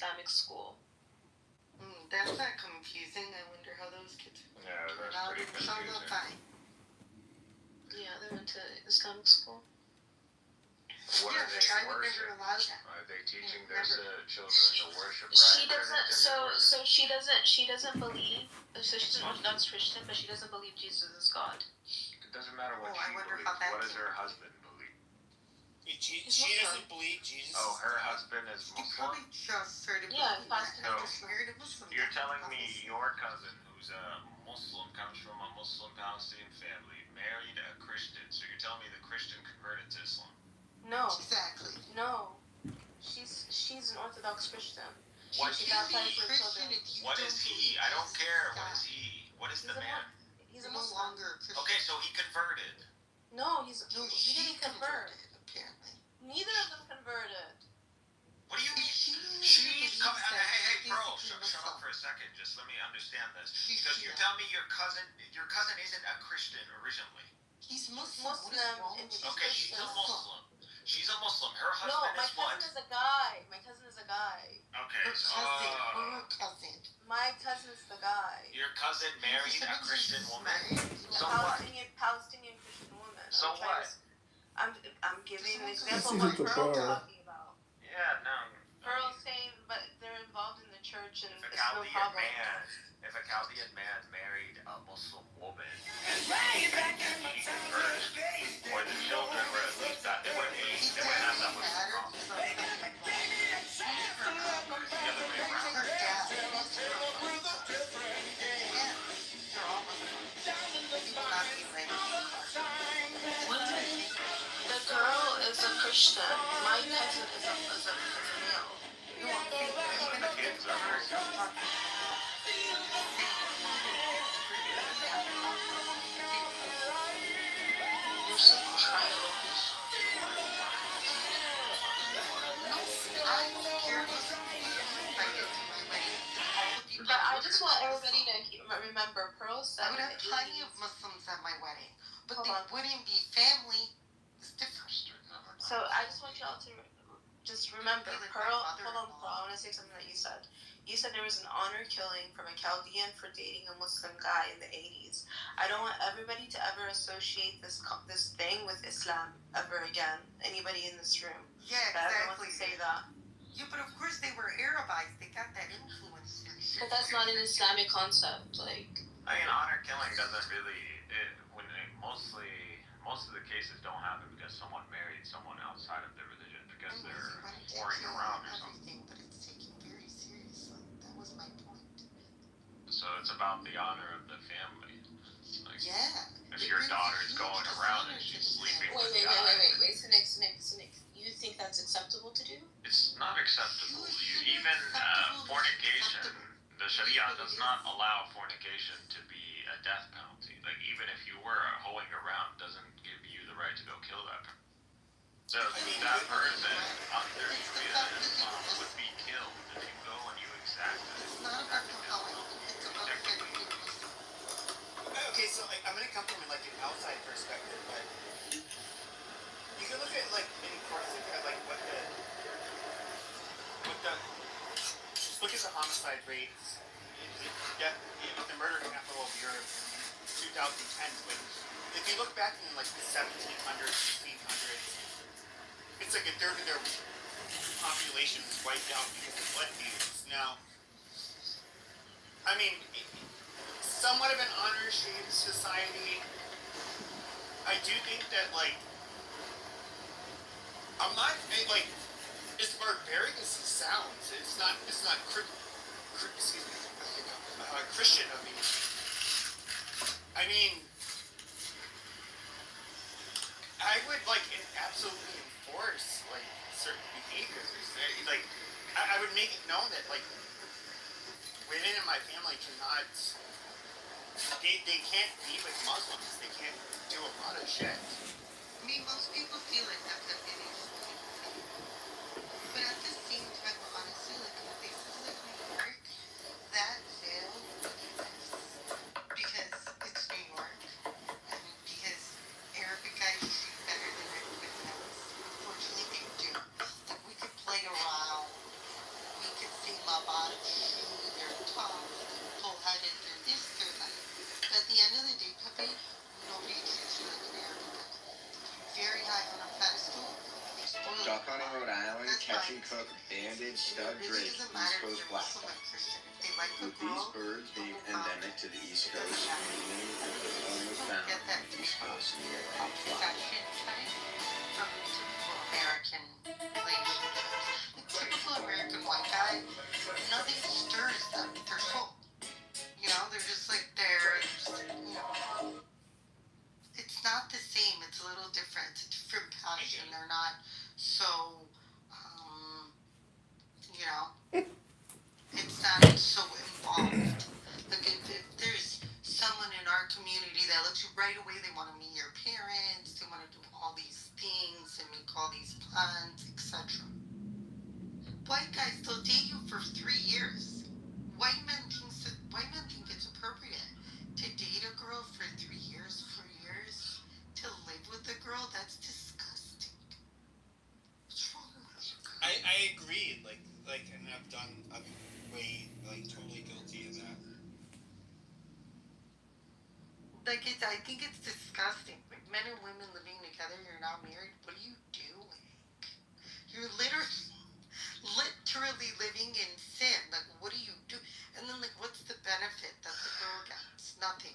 Islamic school. That's not confusing. I wonder how those kids are. Yeah, that's pretty confusing. Fine. Yeah, they went to Islamic school. What are they worshiping? Are they teaching their children to worship? She doesn't. So she doesn't believe. So she's an Orthodox Christian, but she doesn't believe Jesus is God. It doesn't matter what she believes. What does her husband believe? She doesn't believe Jesus. Oh, her husband is Muslim? She probably trusts her to believe You're telling me your cousin, who's a Muslim, comes from a Muslim Palestinian family, married a Christian, so you're telling me the Christian converted to Islam? No. Exactly. No. She's an Orthodox Christian. What she baptized her children. What is he? I don't care. What is he? What is the man? He's no longer a Christian. Okay, so he converted. No, he didn't convert. Apparently. Neither of them converted. What do you mean? She's coming. Hey, bro, shut up for a second. Just let me understand this. Because you're telling me your cousin isn't a Christian originally. He's Muslim. Okay, she's a Muslim. She's a Muslim. Her husband is what? No, my cousin is a guy. Okay, her cousin. My cousin's the guy. Your cousin married a Christian woman? So Palestinian Christian woman. So what? I'm giving an example of what Pearl's talking about. Yeah, no. Pearl's saying, but they're involved in the church and if it's no problem. If a Chaldean man married a Muslim woman and she converted, or the children were at least that, they wouldn't have that much problem. It's the other way around. The girl is a Christian. My cousin is a male. The kids are very But I just want everybody to remember, Pearl said I would have plenty of Muslims at my wedding, but they wouldn't be family. It's different. So I just want y'all to just remember, Pearl. Hold on, Pearl. I want to say something that you said. You said there was an honor killing from a Chaldean for dating a Muslim guy in the 80s. I don't want everybody to ever associate this thing with Islam ever again. Anybody in this room? Yeah, exactly. Everyone can say that. Yeah, but of course they were Arabized. They got that influence. But that's not an Islamic concept. Like, I mean, honor killing doesn't really. Most of the cases don't happen because someone married someone outside of their religion because they're whoring around or something. But it's taken very seriously. That was my point. So it's about the honor of the family. Like, yeah. If your daughter's going around and she's sleeping with guys. Wait. Cynic. You think that's acceptable to do? It's not acceptable. Even fornication, the Sharia does not allow fornication to be a death penalty. Like, even if you were hoeing around, doesn't give you the right to go kill that person. So that person under Sharia Islam would be killed if you go and you exact it. It's not about compelling. It's about protecting. Okay, so I'm going to come from like an outside perspective, but you can look at like in Corsica, like what the just look at the homicide rates, the murder capital of Europe in 2010s. But if you look back in like the 1700s, 1600s, it's like a third of their population was wiped out because of blood feuds. Now, I mean, somewhat of an honor-shaped society. I do think that, like, I'm not, like, as barbaric as it sounds, it's not Christian of me. I mean, I would, like, absolutely enforce, like, certain behaviors. Like, I would make it known that, like, women in my family cannot, they can't be with Muslims. They can't do a lot of shit. I mean, most people feel like that's a finish. But at the same time, honestly, like in places like New York, that fails because it's New York. I mean, because Arabic guys shoot better than everybody else. Unfortunately, they do. Like, we could play around. We could say came up out of shoes, they're tough, bullheaded, they're this, they're that. But at the end of the day, Pepe, nobody treats you like an American. Very high on a pedestal. Duck hunting Rhode Island, catch and cook, banded, stud drake, East Coast blacktail. With these birds being endemic to the East Coast, meaning that they're only found on the East Coast near top fly. American relationships. The typical American white guy, nothing stirs them. They're soul. You know, they're just like it's not the same. It's a little different. It's a different passion. They're not so, it's not so involved. Like if there's someone in our community that looks you right away, they want to meet your parents, they want to do all these things and make all these plans, etc. White guys, they'll date you for 3 years. White men think it's appropriate to date a girl for 3 years, 4 years, to live with a girl. That's disgusting. What's wrong with you guys? I agree. And I'm way totally guilty of that. I think it's disgusting. Like men and women living together, you're not married. What are you doing? You're literally living in sin. Like, what do you do? And then, what's the benefit that the girl gets? Nothing.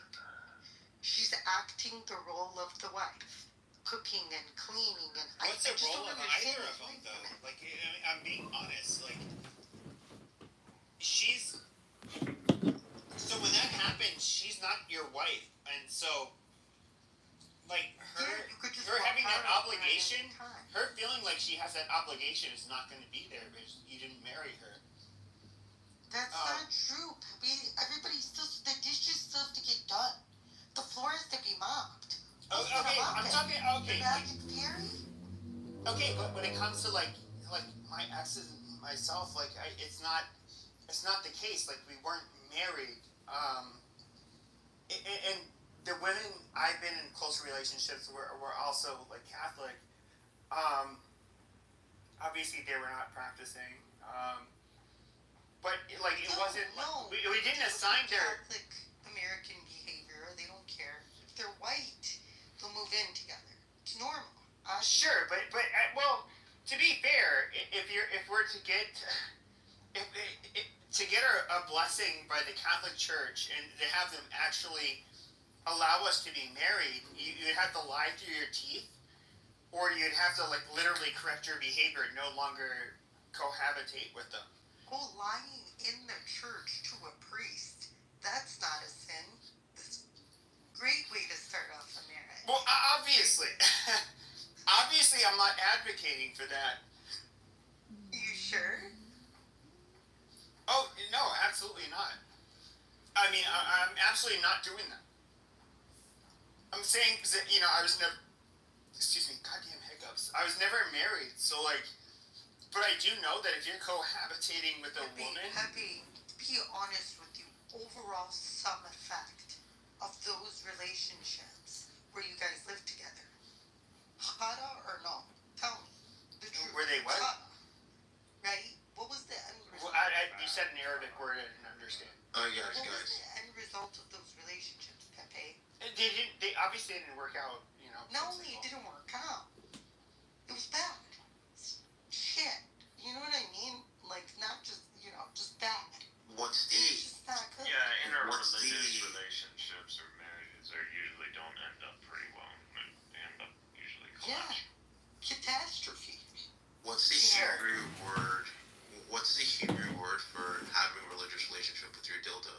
She's acting the role of the wife, cooking and cleaning and. What's the role of either of them, though? I'm being honest. She's. So when that happens, she's not your wife, and so. Her having that obligation, her feeling like she has that obligation is not going to be there because you didn't marry her. That's not true. Everybody the dishes still have to get done. The floor has to be mopped. Okay, I'm talking. Okay, the Magic Fairy. Okay, but when it comes to my exes and myself, it's not the case. We weren't married. And the women I've been in close relationships were also Catholic. Obviously they were not practicing. But it wasn't. No, we didn't assign their Catholic American behavior. They don't care if they're white. They'll move in together. It's normal. Sure, but to be fair, if we're to get a blessing by the Catholic Church and to have them actually allow us to be married, you'd have to lie through your teeth, or you'd have to literally correct your behavior and no longer cohabitate with them. Oh, lying in the church to a priest, that's not a sin. That's a great way to start off a marriage. Well, obviously. Obviously, I'm not advocating for that. You sure? Oh, no, absolutely not. I mean, I'm absolutely not doing that. I'm saying that, I was never, excuse me, goddamn hiccups. I was never married, so but I do know that if you're cohabitating with a woman. Happy, be honest with you. Overall sum effect of those relationships where you guys live together. Hada or no? Tell me the truth. Were they what? Hada, right? What was the end result? You said an Arabic word I didn't understand. What was the end result of those relationships, Pepe? They obviously didn't work out, Not only it didn't work out, it was bad. Shit. You know what I mean? Not just, just bad. What's It's just not good. Yeah, interreligious relationships or marriages usually don't end up pretty well. They end up usually collapsing. Catastrophe. What's the Hebrew word? What's the Hebrew word for having a religious relationship with your dildo?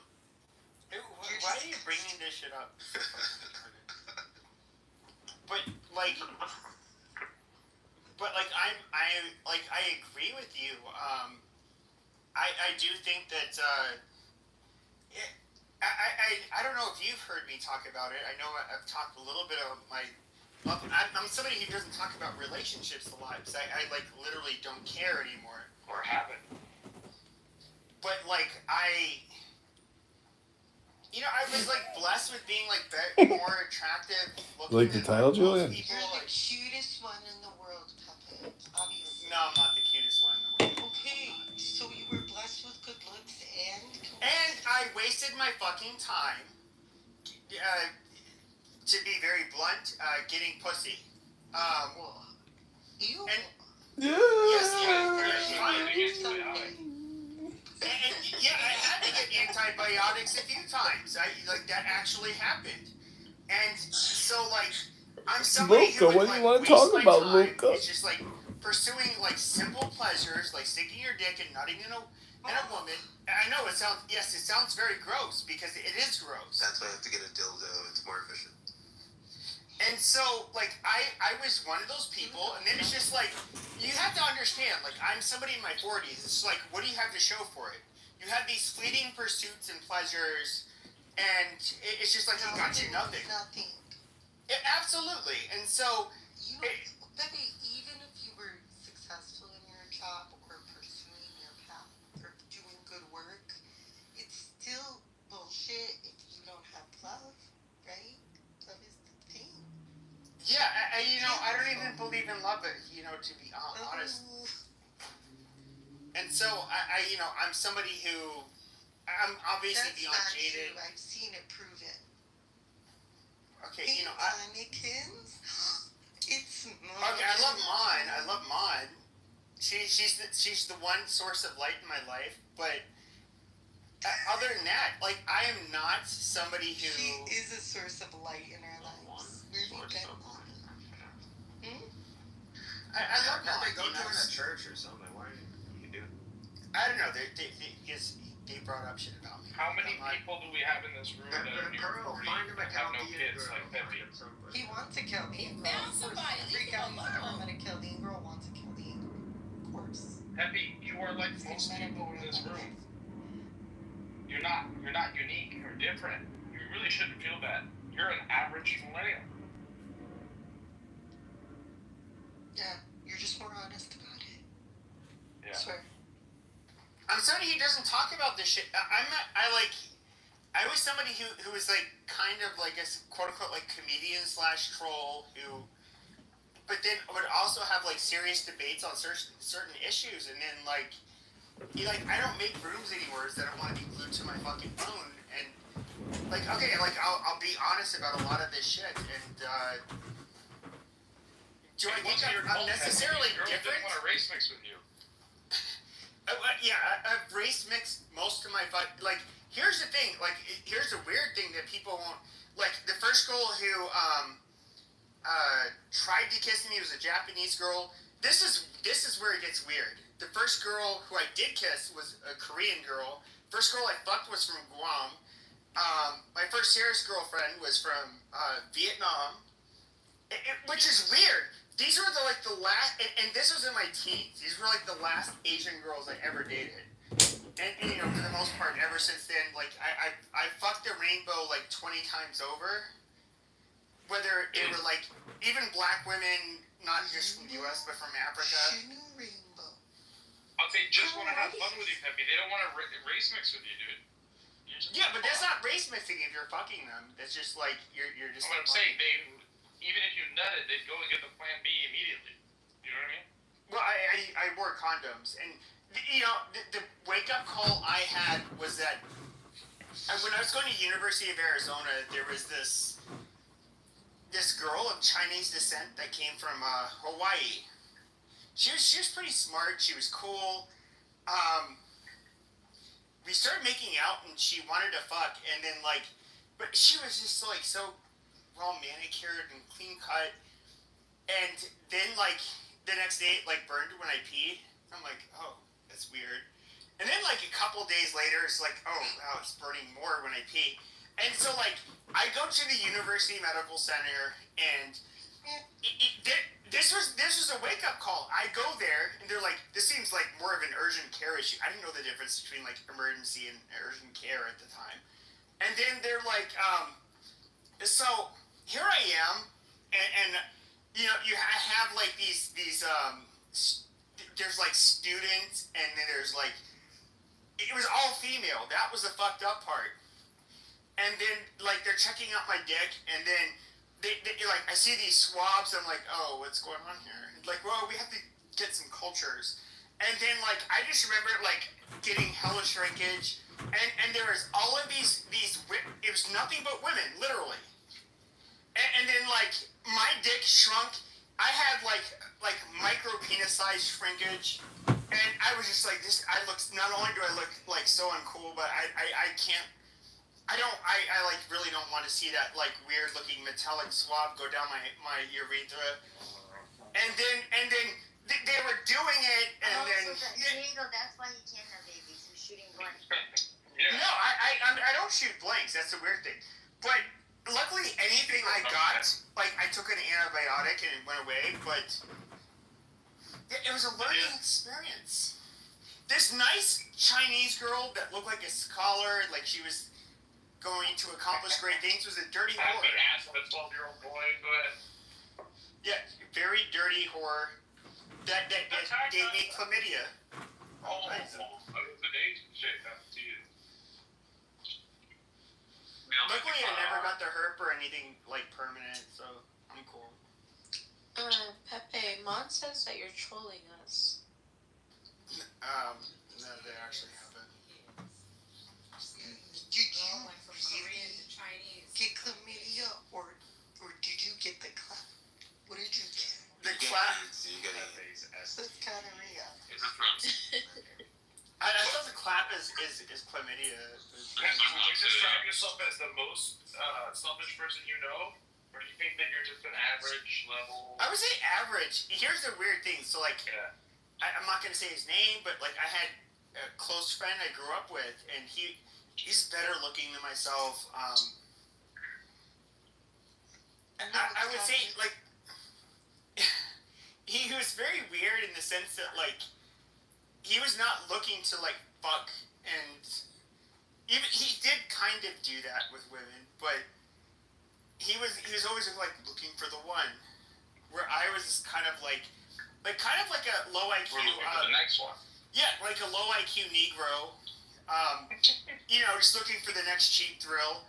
Why are you bringing this shit up? I agree with you. I do think that I don't know if you've heard me talk about it. I know I've talked a little bit of I'm somebody who doesn't talk about relationships a lot because I literally don't care anymore. Or haven't. But I was blessed with being more attractive. Like the title, Julian? You're the cutest one in the world, Pepe. Obviously. No, I'm not the cutest one in the world. Okay, so you were blessed with wasted my fucking time, to be very blunt, getting pussy. You. And Yes, and yeah, I had to get antibiotics a few times. That actually happened. And so I'm somebody Luca, who would what do you want to waste talk my about, time. Luca? It's just pursuing simple pleasures, like sticking your dick and nutting in a woman. I know it sounds very gross because it is gross. That's why I have to get a dildo. It's more efficient. And so, I was one of those people, and then it's just you have to understand, I'm somebody in my 40s. It's what do you have to show for it? You have these fleeting pursuits and pleasures, and it's just you got you nothing. Nothing. Absolutely. And so, Baby, even if you were successful in your job or pursuing your path or doing good work, it's still bullshit if you don't have love, right? Love is the thing. yeah, I don't even believe in love, to be honest. And so, I'm somebody who, I'm obviously That's beyond not jaded. true. I've seen it proven. Okay, Mannequins. It's okay, I love Maud. She's the one source of light in my life, but other than that, I am not somebody who. She is a source of light in our lives. I love Maud. They go join a church or something. Why are you doing? I don't know. They brought up shit about me. How many people do we have in this room that are near 40 that have no kids like Pepe? He wants a Chaldean girl. found somebody. Freak out. He's never met a Chaldean girl. Wants a Chaldean. Of course. Pepe, you are like most people in this room. You're not unique or different. You really shouldn't feel bad. You're an average millennial. Yeah, you're just more honest about it. Yeah. I swear. I'm somebody who doesn't talk about this shit. I was somebody who was kind of a quote unquote comedian / troll who, but then would also have serious debates on certain issues, and then I don't make rooms anymore that I want to be glued to my fucking phone, and I'll be honest about a lot of this shit, and do I think I'm necessarily different? Didn't want to race mix with you. Yeah, I've race mixed most of my here's the thing, here's the weird thing that people won't, the first girl who, tried to kiss me was a Japanese girl. This is where it gets weird. The first girl who I did kiss was a Korean girl. First girl I fucked was from Guam. My first serious girlfriend was from, Vietnam. Which is weird. These were the last, and this was in my teens. These were the last Asian girls I ever dated, and for the most part, ever since then, I fucked the rainbow 20 times over. Whether it were even black women, not just from the U.S. but from Africa. Rainbow. They just want to have fun with you, Pepe. They don't want to race mix with you, dude. Yeah, but that's not race mixing if you're fucking them. That's just you're just. What I'm saying, even if you nutted, they'd go and get the plan B immediately. You know what I mean? Well, I wore condoms, and the wake up call I had was that when I was going to University of Arizona, there was this girl of Chinese descent that came from Hawaii. She was pretty smart. She was cool. We started making out, and she wanted to fuck, and then but she was just so well manicured and clean cut, and then the next day it burned when I peed. I'm oh, that's weird. And then a couple days later it's oh wow, it's burning more when I pee. And so I go to the University Medical Center, and this was a wake up call. I go there, and they're this seems more of an urgent care issue. I didn't know the difference between emergency and urgent care at the time. And then they're so here I am, and you have these there's students, and then there's it was all female. That was the fucked up part. And then they're checking out my dick, and then they I see these swabs. I'm oh, what's going on here? Well, we have to get some cultures. And then I just remember getting hella shrinkage, and there was all of these it was nothing but women, literally. And then like my dick shrunk. I had like micro penis size shrinkage, and I was just like this. I look, not only do I look like so uncool, but I can't. I like really don't want to see that like weird looking metallic swab go down my urethra. And then they were doing it, and then. That's why he can't have babies. He's shooting blanks. Yeah. No, I don't shoot blanks. That's the weird thing. But luckily, anything I got, like I took an antibiotic and it went away. But it was a learning experience. This nice Chinese girl that looked like a scholar, like she was going to accomplish great things, was a dirty Happy whore. ass of a 12-year-old boy. Go ahead. Yeah, very dirty whore. That gave me chlamydia. Oh, it was an age shit. That's to you. Luckily, I never got the herp or anything like permanent, so I'm cool. Pepe, Mon says that you're trolling us. No, they actually haven't. Did you really get chlamydia, or did you get the clap? What did you get? The clap. That's gonorrhea. I thought the clap is chlamydia. Would you describe yourself as the most selfish person you know? Or do you think that you're just an average level? I would say average. Here's the weird thing. So like, Yeah. I'm not gonna say his name, but like I had a close friend I grew up with, and he's better looking than myself. I would say like he was very weird in the sense that like he was not looking to like fuck, and even he did kind of do that with women, but he was always like looking for the one. Where I was just kind of like a low IQ. We're looking for the next one. Yeah, like a low IQ Negro. Just looking for the next cheap thrill.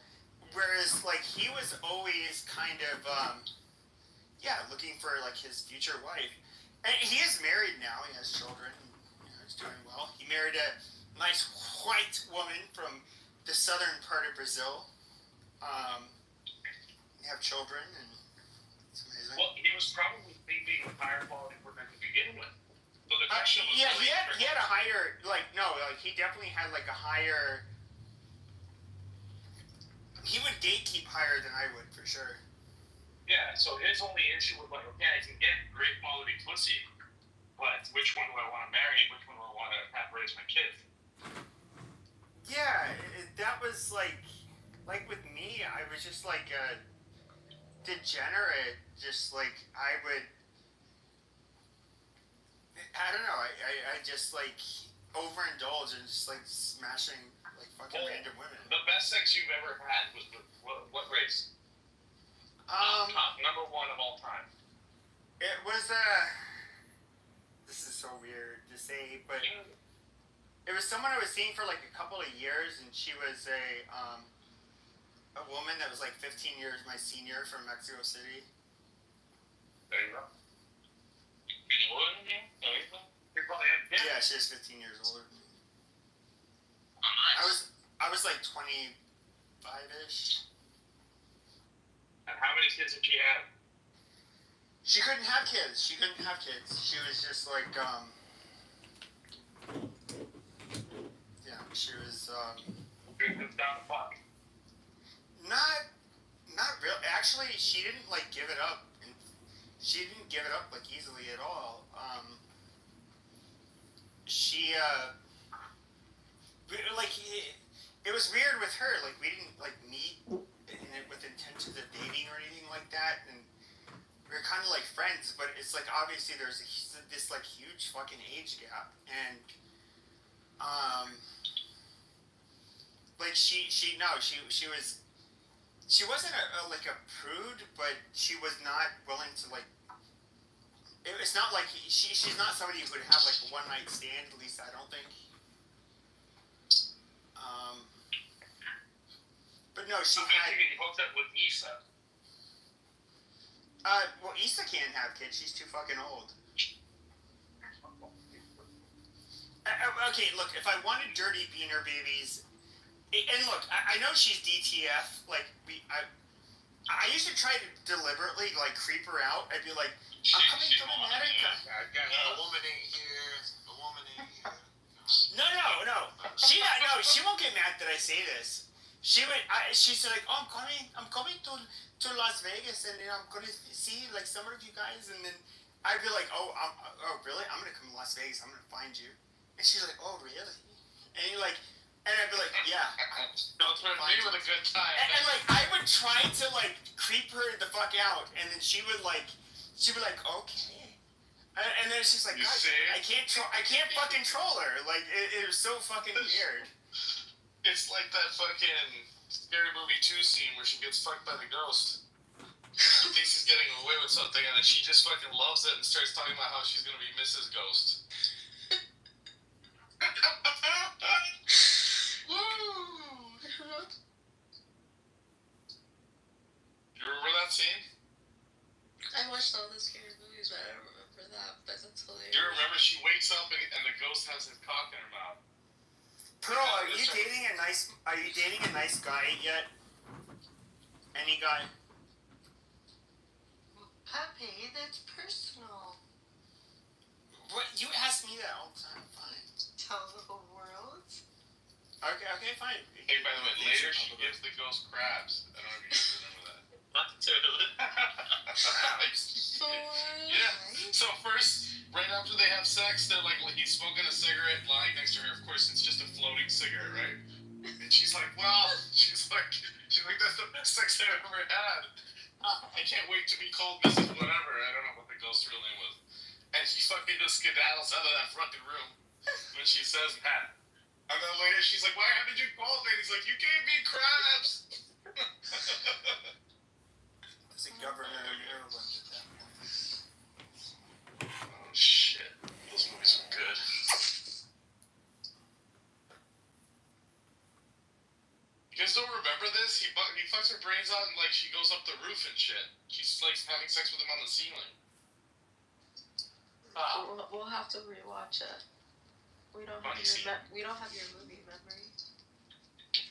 Whereas like he was always kind of looking for like his future wife. And he is married now. He has children. He's doing well. He married a nice white woman from the southern part of Brazil. They have children, and it's amazing. Well, he was probably thinking of higher quality women to begin with. So the question was he really had a higher he definitely had like a higher. He would gatekeep higher than I would for sure. Yeah, so his only issue was like, okay, I can get great quality pussy, but which one do I want to marry? Which one do I want to have raise my kid? Yeah, that was like with me, I was just like a degenerate. Just like I don't know. I just like overindulge and just like smashing like fucking random women. The best sex you've ever had was with what race? Top number one of all time. It was this is so weird to say, but it was someone I was seeing for like a couple of years, and she was a woman that was like 15 years my senior from Mexico City. There you go. You older than me? You probably have kids. Yeah, she was 15 years older than me. Oh, nice. I was like 25-ish. And how many kids did she have? She couldn't have kids. She was just like she was Down the fuck. not real. Actually, she didn't like give it up, and she didn't give it up like easily at all. She like it was weird with her. Like we didn't like meet with intentions of dating or anything like that, and we were kind of like friends. But it's like obviously there's this like huge fucking age gap, and like she wasn't like a prude, but she was not willing to like. It's not like she's not somebody who would have like a one night stand. At least I don't think. But no, she had. You hooked up with Issa. Well, Issa can't have kids. She's too fucking old. Okay, look. If I wanted dirty beaner babies, And look, I know she's DTF. Like I used to try to deliberately like creep her out. I'd be like, I'm coming from America. A woman ain't here. A woman ain't here. No. She won't get mad that I say this. She's like, oh, I'm coming to Las Vegas, and I'm gonna see like some of you guys, and then I'd be like, oh, really? I'm gonna come to Las Vegas. I'm gonna find you. And she's like, oh, really? And you're like, and I'd be like, yeah. Don't threaten me with a good time. And like, I would try to like creep her the fuck out, and then she'd be like, okay. And then she's like, gosh, I can't fucking troll her. Like, it was so fucking weird. It's like that fucking Scary Movie 2 scene where she gets fucked by the ghost. She thinks she's getting away with something, and then she just fucking loves it and starts talking about how she's gonna be Mrs. Ghost. Woo! You remember that scene? I watched all the scary movies, but I don't remember that. But that's hilarious. Do you remember she wakes up and the ghost has his cock in her mouth? Pearl, are you dating a nice guy yet? Any guy? Puppy, that's personal. What? You ask me that all the time. Fine. Tell the whole world. Okay, fine. Hey, by the way, later she gives the ghost crabs. I don't know if you guys remember that. Not totally. Yeah. So first, right after they have sex, they're like, well, he's smoking a cigarette, lying next to her. Of course, it's just a floating cigarette, right? And she's like, well, she's like, that's the best sex I've ever had. I can't wait to be called Mrs. Whatever. I don't know what the ghost's real name was. And he fucking just skedaddles out of that fucking room when she says that. And then later she's like, why haven't you called me? And he's like, you gave me crabs. As a governor of Maryland at that point. Oh, shit. Those movies were good. You guys don't remember this? He fucks her brains out and, like, she goes up the roof and shit. She's, like, having sex with him on the ceiling. We'll have to rewatch it. We don't have your movie memory.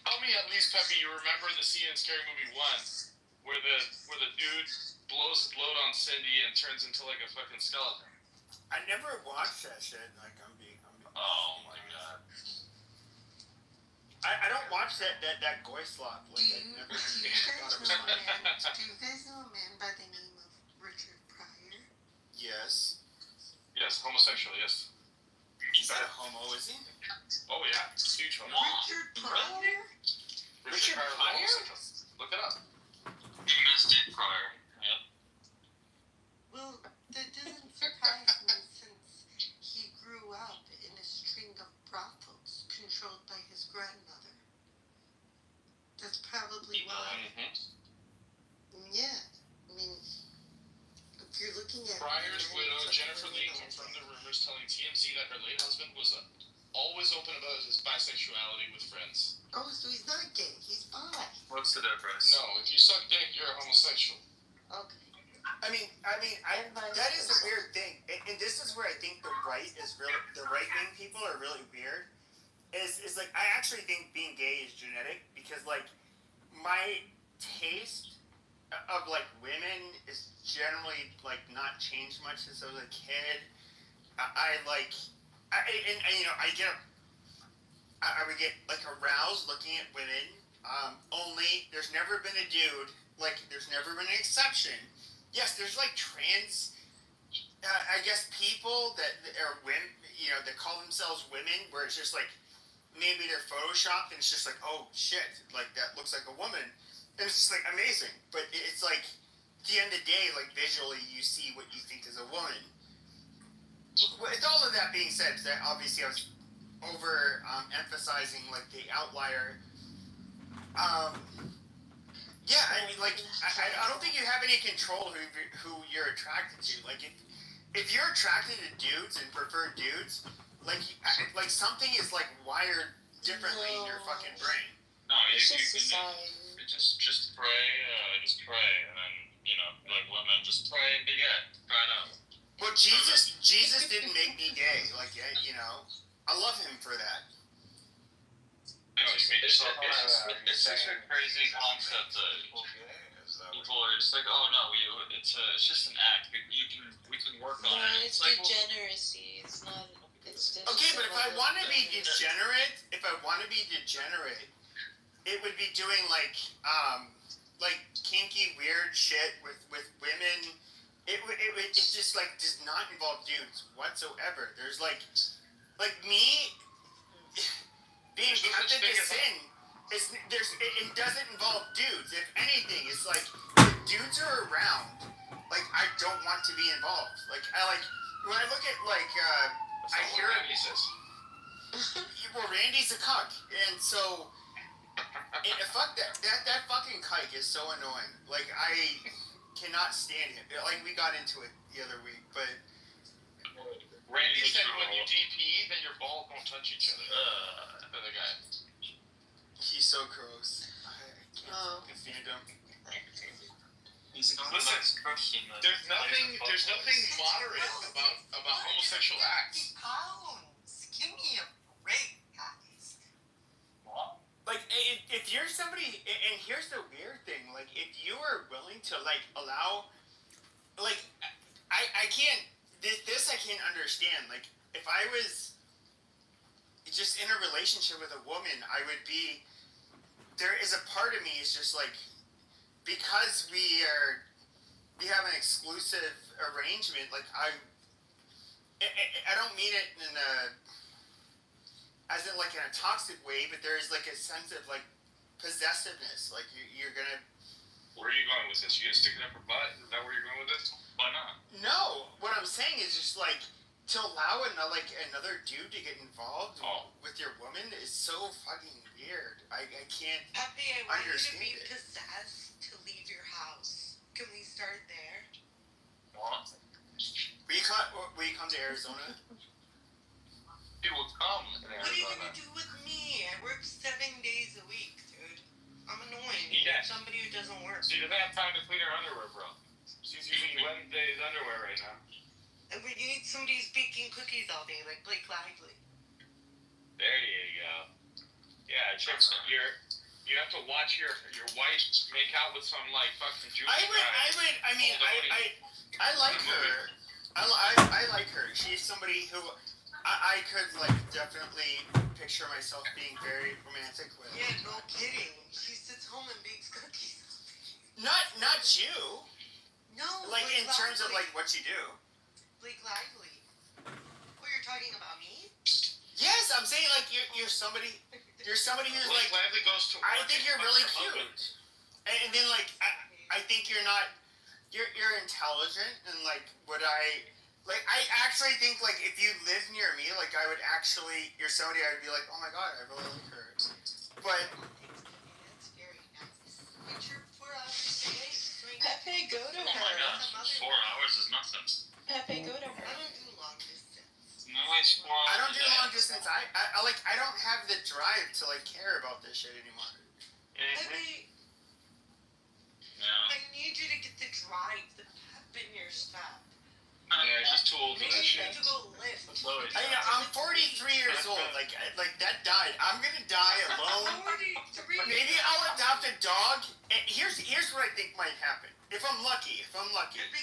Tell me at least, Peppy, you remember the scene in Scary Movie 1 where the dude blows his load on Cindy and turns into, like, a fucking skeleton. I never watched that shit. Like, I'm being Oh, my God. I don't watch that goy slop. Like, Do you guys know a man by the name of Richard Pryor? Yes. Yes, homosexual, yes. He's not a homo, is he? Oh, yeah. Huge homo. Richard Pryor? Richard Pryor? Homosexual. Look it up. Domestic Pryor. Yep. Well, that doesn't surprise me since he grew up in a string of brothels controlled by his grandmother. That's probably why. Mm-hmm. Yeah. I mean, if you're looking at Pryor's widow, Jennifer Lee, confirmed the rumors, telling TMZ that her late husband was always open about his bisexuality with friends. Oh, so he's not gay. He's bi. What's the difference? No, if you suck dick, you're a homosexual. Okay. I mean, that is a weird thing, and this is where I think the right wing people are really weird. Is like, I actually think being gay is genetic, because like my taste of like women is generally like not changed much since I was a kid. I would get like aroused looking at women. Only there's never been a dude, like there's never been an exception. Yes, there's like trans, I guess, people that are women, that call themselves women, where it's just like maybe they're photoshopped and it's just like, oh shit, like that looks like a woman, and it's just like amazing. But it's like at the end of the day, like visually you see what you think is a woman. With all of that being said, that obviously I was over emphasizing like the outlier. Yeah, I mean, like, I don't think you have any control who you're attracted to. Like, if you're attracted to dudes and prefer dudes, like something is like wired differently in your fucking brain. No, It's just society. just pray, just pray, and then like women just pray to get right up. Well, Jesus didn't make me gay. Like, I love him for that. No, he made It's such a crazy concept that people are just like, oh no, it's just an act. We can work on it. It's like, degeneracy. It's not. It's just. Okay, but if I want to be degenerate, it would be doing like kinky weird shit with women. It just like does not involve dudes whatsoever. There's like me being tempted to sin. It doesn't involve dudes. If anything, it's like if dudes are around, like I don't want to be involved. Like when I look at I hear Randy says. well, Randy's a cuck, and so fuck that fucking kike is so annoying. Like I cannot stand him. Like we got into it the other week, but Randy said when you DP, then your balls won't touch each other. The other guy. he's so gross. I can't stand him. Listen, there's nothing moderate about homosexual acts. Pounds. Give me a break, guys. Like if you're somebody, and here's the weird thing, like if you are willing to like allow, like I can't this I can't understand. Like if I was just in a relationship with a woman, I would be. There is a part of me is just like because we have an exclusive arrangement. Like I don't mean it in a as in like in a toxic way, but there is like a sense of like possessiveness. Like you're gonna. Where are you going with this? You gonna stick it up her butt? Is that where you're going with this? Why not? No, what I'm saying is just like to allow another dude to get involved with your woman is so fucking weird. I can't. Pepe, I want you to be understand it. possessed to leave your house. Can we start there? What? Will you come to Arizona? It will come. What are you gonna do with me? I work 7 days a week, dude. I'm annoying. You Yeah. need somebody who doesn't work. She doesn't have time to clean her underwear, bro. She's using Wednesday's underwear right now. And we need somebody who's baking cookies all day, like Blake Lively. There you go. Yeah, chicks, you have to watch your wife make out with some like fucking Jewish guy. I like her. I like her. She's somebody who I could like definitely picture myself being very romantic with. Yeah, no kidding. She sits home and bakes cookies. Not you. No, Like Blake in terms of Lively. like what you do. Blake Lively. Oh, you're talking about me? Yes, I'm saying like you're somebody who's Blake like Lively goes to work. I think you're and really fucks her husband. cute. And then like I think you're not you're intelligent and like I actually think like if you live near me like I would actually you're somebody I would be like oh my god I really like her. But That's very nice. But you're 4 hours away. Pepe, go to Oh my her. gosh, 4 hours is nothing. Pepe, go to I her. don't do long distance. No, it's 4 hours. I don't do long distance. I don't have the drive to like care about this shit anymore. Pepe, No. I need you to get the drive, the pep in your step. Yeah, he's too old for Maybe that you shit. need to go lift. I'm 43 years old. Like that died. I'm gonna die alone. 43. Maybe I'll adopt a dog. And here's what I think might happen. If I'm lucky. Pepe,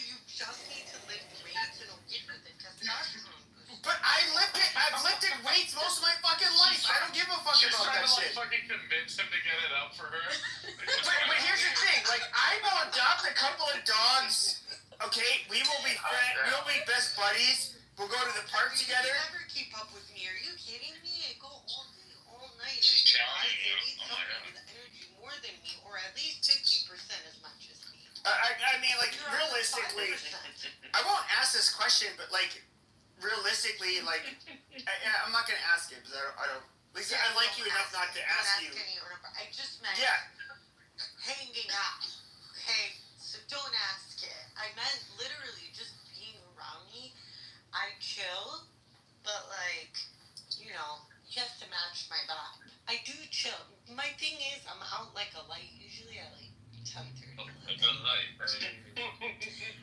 you just need to lift weights and it'll give you the testosterone boost. But I've lifted weights most of my fucking life. I don't give a fuck She's about trying that to like shit. fucking convince him to get it up for her. But here's the thing. Like I will adopt a couple of dogs. Okay, we will be friends. We'll be best buddies. We'll go to the park You together. can never keep up with me. Are you kidding me? I go all day, all night. She's and challenging I you. need Oh my somebody God. with energy more than me, or at least 50% as much as me. I mean, like You're at realistically, 5%. I won't ask this question, but like realistically, like I'm not gonna ask it because I don't. Lisa, I like you enough not to ask you. I just meant Yeah. hanging out. Okay, so don't ask it. I meant literally just being around me. I chill, but like, you have to match my vibe. I do chill. My thing is, I'm out like a light. Usually at like 10:30.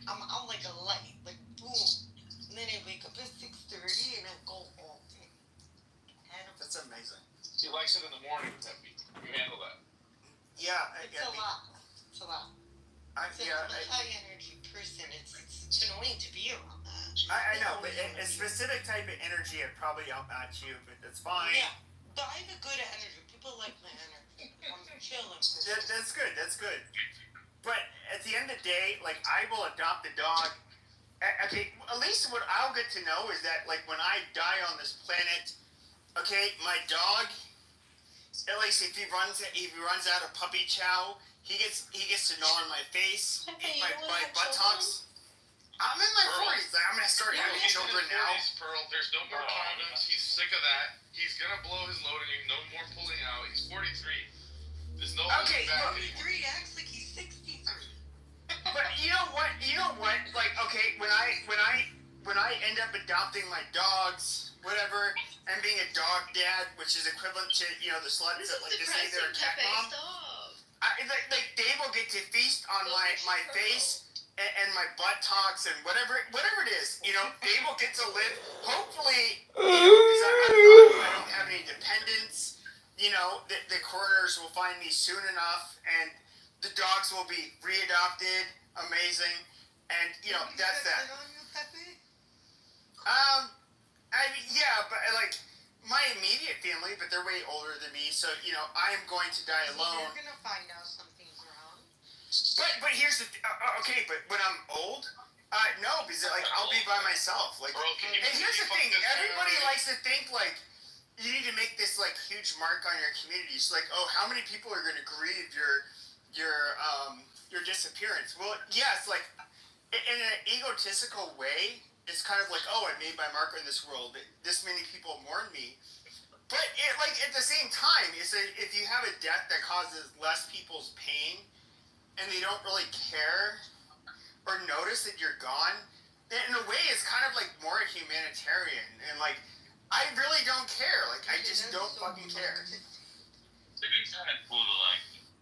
I'm out like a light, like boom. And then I wake up at 6:30 and I go all day. That's amazing. You he likes it in the morning. Peppy, you handle that. It's a lot. It's a lot. It's a high energy person. It's annoying to be around that. I know, but a specific type of energy I'd probably outmatch you, but that's fine. Yeah, but I have a good energy. People like my energy. I'm chilling. That's good. That's good. But at the end of the day, like, I will adopt a dog. Okay, at least what I'll get to know is that, like, when I die on this planet, okay, my dog, at least if he runs out of puppy chow, he gets to gnaw on my face, eat my buttocks. I'm in my 40s. I'm gonna start having He's in children his now. 40s, Pearl. There's no more condoms. He's sick of that. He's gonna blow his load and no more pulling out. He's 43. There's no Okay, back but- anymore. 43 acts like he's 63. But you know what? Like, okay, when I end up adopting my dogs, whatever, and being a dog dad, which is equivalent to the sluts This that is like to say they're a cat depressing, mom. Pepe, stop. Like they will get to feast on my face and my buttocks and whatever it is. They will get to live. Hopefully, because I don't have any dependents. The coroners will find me soon enough, and the dogs will be readopted. Amazing, and that's that. But like my immediate family, but they're way older than me, so I am going to die alone. You're gonna find out something's wrong. But here's the okay. But when I'm old, no, because like I'll be by myself. Like, Pearl, can you and here's the fuck thing: this guy everybody already? likes to think like you need to make this like huge mark on your community. It's like, oh, how many people are going to grieve your disappearance? Well, yes, like in an egotistical way, it's kind of like, oh, I made my mark in this world. This many people mourn me. But like at the same time, it's if you have a death that causes less people's pain, and they don't really care or notice that you're gone, then in a way, it's kind of like more humanitarian. And like, I really don't care. Like, I just don't fucking care. It'd be kind of cool to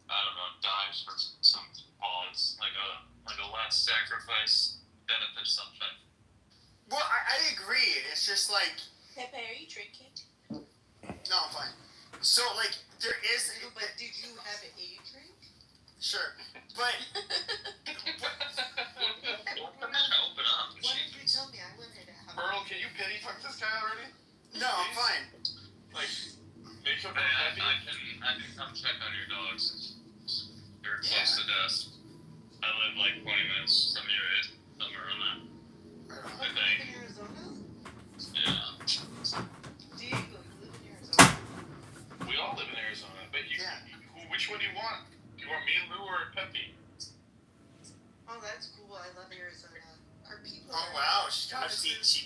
I don't know, die for some cause, like a last sacrifice benefit something. Well, I agree. It's just like, Pepe, are you drinking? no, I'm fine. So like, there is. But did you have a drink? Sure, but Open up. Why did you tell me I wanted to have Pearl, can you pity fuck this guy already? no, I'm fine. Like, make him I happy. can come check on your dogs. You're Yeah. close to death. I live like 20 minutes from you, somewhere around that. I think. in Arizona? Yeah. Diego, you live in Arizona? We all live in Arizona, but which one do you want? Do you want me, Lou, or Peppy? Oh, that's cool. I love Arizona. Our people Oh wow, she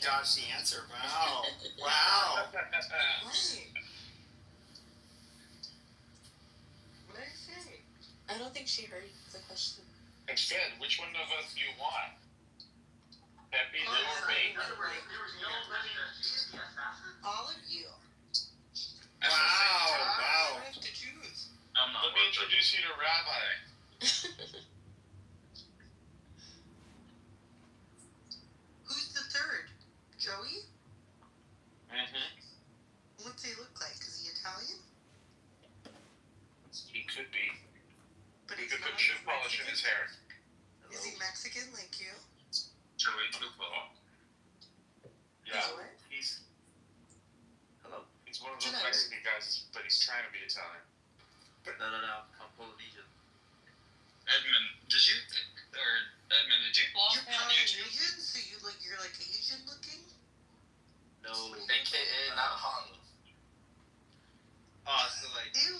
dodged the answer. Wow, wow. Right. What did I say? I don't think she heard the question. Instead, which one of us do you want? Peppy, Lou, or me? All of you. At the same time, Wow. I have to choose. I'm not let me introduce you to Rabbi. Who's the third? Joey? Mm-hmm. What's he look like? Is he Italian? He could be. But He he's could not. put shoe polish in his hair. Is he Mexican like you? Joey Trupo. Yeah. He's what? Hello? He's one of those Hello. Mexican guys, but he's trying to be Italian. No. I'm Polynesian. Edmund, did you blog You're me on YouTube? Polynesian, so you're like Asian looking? No. AKA not Hong. Oh, so like, Ew.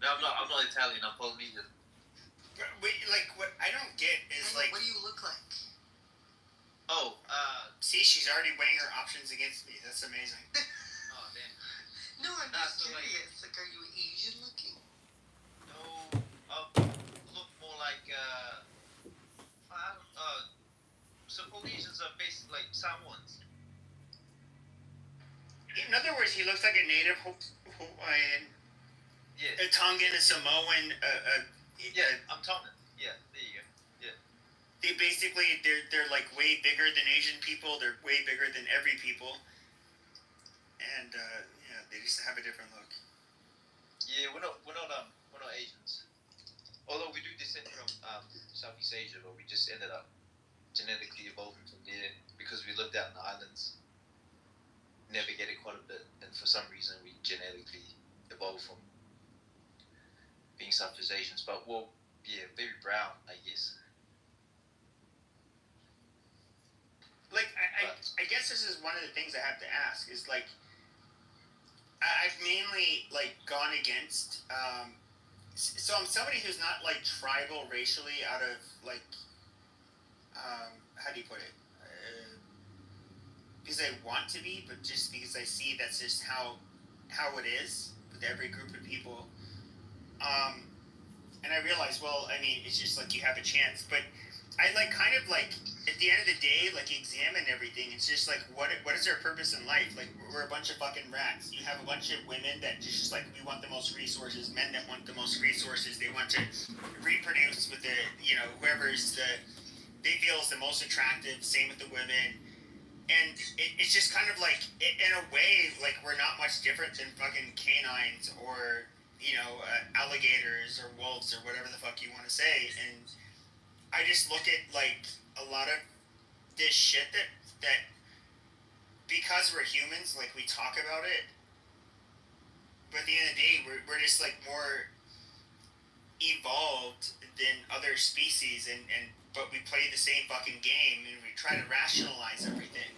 no, I'm not Italian. I'm Polynesian. Wait, like what I don't get is I know, like, what do you look like? Oh, see, she's already weighing her options against me. That's amazing. oh damn. No, I'm Nah, just so, like- curious. Like, are you Asian looking? No, look more like so Polynesians are basically like Samoans. In other words, he looks like a native Hawaiian, Yeah. a Tongan, a Samoan. Yeah, I'm Tongan. Yeah, there you go. They basically they're like way bigger than Asian people. They're way bigger than every people, and They just have a different look. Yeah, we're not Asians. Although we do descend from Southeast Asia, but we just ended up genetically evolving from there because we lived out in the islands, navigated quite a bit, and for some reason we genetically evolved from being Southeast Asians. But well, yeah, very brown, I guess. Like I guess this is one of the things I have to ask is like I've mainly like gone against. So I'm somebody who's not like tribal racially out of like how do you put it? Because I want to be, but just because I see that's just how it is with every group of people. And I realize, well, I mean, it's just like you have a chance, but I like kind of like at the end of the day, like examine everything. It's just like what is our purpose in life? Like we're a bunch of fucking rats. You have a bunch of women that just like we want the most resources, men that want the most resources. They want to reproduce with the whoever's they feel is the most attractive. Same with the women. And it's just kind of like, in a way, like we're not much different than fucking canines or alligators or wolves or whatever the fuck you want to say. And I just look at like a lot of this shit that because we're humans, like we talk about it, but at the end of the day, we're just like more evolved than other species, and but we play the same fucking game and we try to rationalize everything.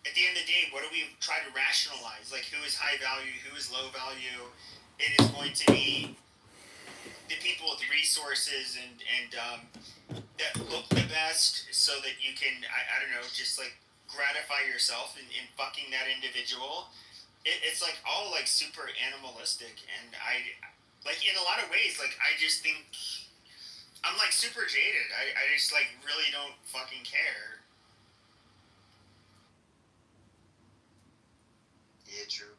At the end of the day, what do we try to rationalize? Like, who is high value, who is low value? It is going to be the people with resources and that look the best, so that you can, I don't know, just like gratify yourself in fucking that individual. It's like all like super animalistic, and I like in a lot of ways, like I just think I'm like super jaded. I just like really don't fucking care. Yeah, true.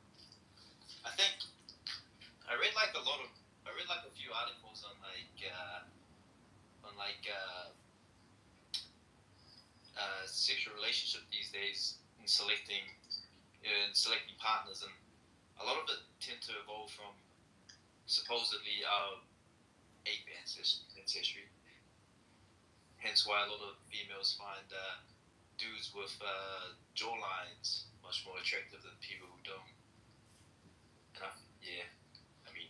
I think I read like a few articles on sexual relationship these days in selecting partners, and a lot of it tend to evolve from supposedly our ape ancestry. Hence why a lot of females find dudes with jawlines much more attractive than people who don't. And I mean,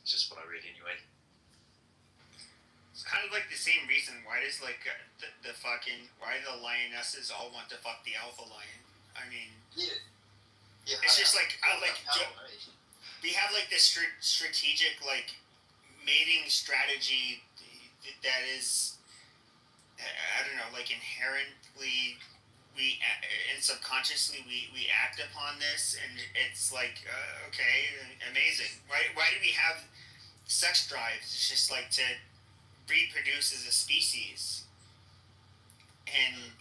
it's just what I read anyway. It's kind of like the same reason why does like the fucking why do the lionesses all want to fuck the alpha lion? I mean, yeah, it's just like we have like this strategic like mating strategy that is I don't know, like inherently we and subconsciously we act upon this, and it's like okay, amazing. Why do we have sex drives? It's just like to reproduce as a species, and